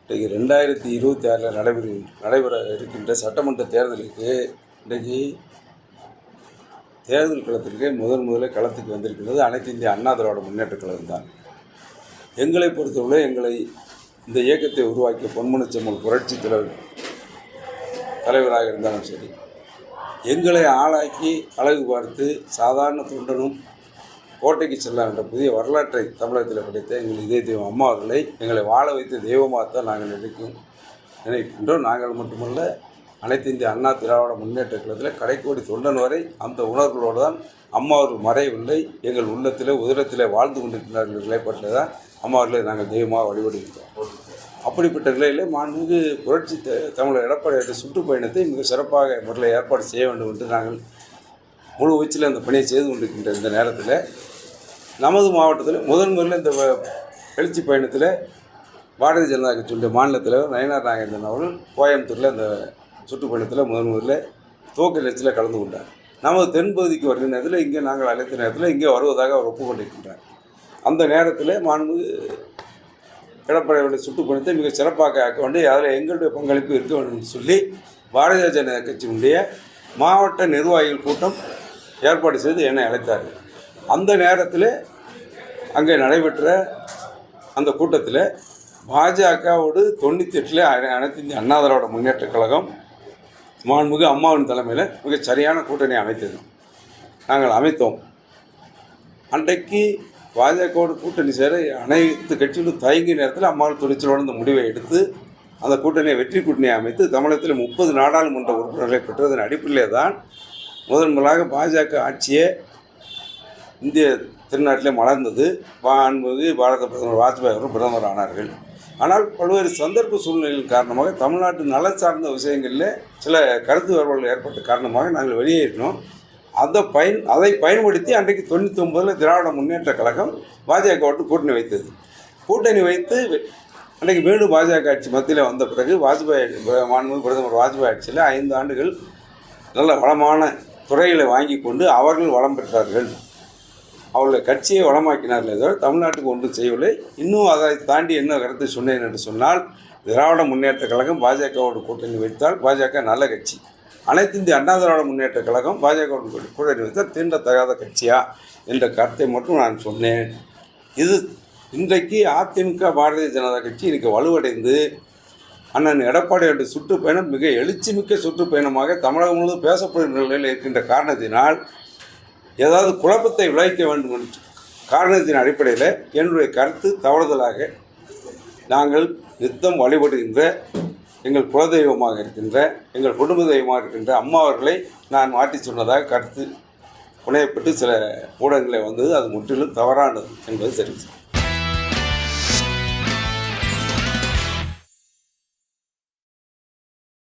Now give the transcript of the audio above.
இன்றைக்கு 2026 நடைபெற இருக்கின்ற சட்டமன்ற தேர்தலுக்கு இன்றைக்கு தேர்தல் களத்திற்கு முதலில் களத்துக்கு வந்திருக்கிறது அனைத்து இந்திய அண்ணா திராவிட முன்னேற்ற கழகம் தான். எங்களை பொறுத்தவரை எங்களை இந்த இயக்கத்தை உருவாக்கிய பொன்முனச்செம்மல் புரட்சி தலைவராக இருந்தாலும் சரி, எங்களை ஆளாக்கி அழகு பார்த்து சாதாரண தொண்டனும் கோட்டைக்கு செல்லாம் என்ற புதிய வரலாற்றை தமிழகத்தில் படைத்த எங்கள் இதய தெய்வம் அம்மா அவர்களை எங்களை வாழ வைத்த தெய்வமாகத்தான் நாங்கள் நினைக்கின்றோம். நாங்கள் மட்டுமல்ல, அனைத்து இந்திய அண்ணா திராவிட முன்னேற்ற கழகத்தில் கடைக்கோடி தொண்டன் வரை அந்த உணர்வுகளோடு தான் அம்மா அவர்கள் மறையவில்லை, எங்கள் உள்ளத்தில் உதிரத்தில் வாழ்ந்து கொண்டிருக்கிறார்கள் நிலைப்பட்டு தான் அம்மா அவர்களை நாங்கள் தெய்வமாக வழிபடுகின்றோம். அப்படிப்பட்ட நிலையில் மாண்புமிகு புரட்சி தமிழர் எடப்பாடி சுற்றுப்பயணத்தை மிக சிறப்பாக முறையில் ஏற்பாடு செய்ய வேண்டும் என்று நாங்கள் முழு வீச்சில் அந்த பணியை செய்து கொண்டிருக்கின்ற இந்த நேரத்தில் நமது மாவட்டத்தில் முதலில் இந்த எழுச்சி பயணத்தில் பாரதிய ஜனதா கட்சியுடைய மாநில தலைவர் நயினார் நாகேந்திரன் அவர்கள் கோயம்புத்தூரில் இந்த சுற்றுப்பயணத்தில் முதலில் துவக்க நிகழ்ச்சியில் கலந்து கொண்டார். நமது தென்பகுதிக்கு வருகிற நேரத்தில் இங்கே நாங்கள் அழைத்த நேரத்தில் இங்கே வருவதாக அவர் ஒப்புக்கொண்டிருக்கின்றார். அந்த நேரத்தில் மாண்புமிகு எடப்பாடியுடைய சுற்றுப்பயணத்தை மிக சிறப்பாக ஆக்க வேண்டிய அதில் எங்களுடைய பங்களிப்பு இருக்க வேண்டும் என்று சொல்லி பாரதிய ஜனதா கட்சியினுடைய மாவட்ட நிர்வாகிகள் கூட்டம் ஏற்பாடு செய்து என்னை அழைத்தார்கள். அந்த நேரத்தில் அங்கே நடைபெற்ற அந்த கூட்டத்தில் பாஜகவோடு 98 அனைத்து இந்திய அண்ணா திராவிட முன்னேற்ற கழகம் மாண்புமிகு அம்மாவின் தலைமையில் மிக சரியான கூட்டணி நாங்கள் அமைத்தோம். அன்றைக்கு பாஜகவோடு கூட்டணி சேர அனைத்து கட்சிகளும் தயங்கிய நேரத்தில் அம்மாவின் துணிச்சலோடு இந்த முடிவை எடுத்து அந்த கூட்டணியை வெற்றி கூட்டணியை அமைத்து தமிழகத்தில் 30 நாடாளுமன்ற உறுப்பினர்களை பெற்றதன் அடிப்படையிலே தான் முதலாக பாஜக ஆட்சியே இந்திய திருநாட்டிலே மலர்ந்தது. மாண்புமிகு பாரத பிரதமர் வாஜ்பாய் அவர்கள் பிரதமர் ஆனார்கள். ஆனால் பல்வேறு சந்தர்ப்ப சூழ்நிலைகள் காரணமாக தமிழ்நாட்டு நலன் சார்ந்த விஷயங்களில் சில கருத்து வேறுபாடுகள் ஏற்பட்ட காரணமாக நாங்கள் வெளியேறினோம். அதை பயன்படுத்தி அன்றைக்கு 99 திராவிட முன்னேற்ற கழகம் பாஜகவோடு கூட்டணி வைத்தது. கூட்டணி வைத்து அன்றைக்கு மீண்டும் பாஜக ஆட்சி மத்தியில் வந்த பிறகு மாண்புமிகு பிரதமர் வாஜ்பாய் ஆட்சியில் 5 ஆண்டுகள் நல்ல வளமான துறைகளை வாங்கி கொண்டு அவர்கள் வளம் பெற்றார்கள். அவர்களை கட்சியை வளமாக்கினார்களே தவிர தமிழ்நாட்டுக்கு ஒன்றும் செய்யவில்லை. இன்னும் அதை தாண்டி என்ன கருத்தை சொன்னேன் என்று சொன்னால், திராவிட முன்னேற்ற கழகம் பாஜகவோடு கூட்டணி வைத்தால் பாஜக நல்ல கட்சி, அனைத்து இந்திய அண்ணா திராவிட முன்னேற்ற கழகம் பாஜகவோடு கூட்டணி வைத்தால் தீண்டத்தகாத கட்சியா என்ற கருத்தை மட்டும் நான் சொன்னேன். இது இன்றைக்கு அதிமுக பாரதிய ஜனதா கட்சி இன்றைக்கு வலுவடைந்து அண்ணன் எடப்பாடியுடைய சுற்றுப்பயணம் மிக எழுச்சிமிக்க சுற்றுப்பயணமாக தமிழகம் முழுவதும் பேசப்படுகின்ற நிலையில் இருக்கின்ற காரணத்தினால் ஏதாவது குழப்பத்தை விளைவிக்க வேண்டும் என்ற காரணத்தின் அடிப்படையில் என்னுடைய கருத்து தவறுதலாக நாங்கள் நித்தம் வழிபடுகின்ற எங்கள் குலதெய்வமாக இருக்கின்ற எங்கள் குடும்ப தெய்வமாக இருக்கின்ற அம்மா அவர்களை நான் மாற்றி சொன்னதாக கருத்து புனையப்பட்டு சில ஊடகங்களில் வந்தது. அது முற்றிலும் தவறானது என்பது தெரிவித்தேன்.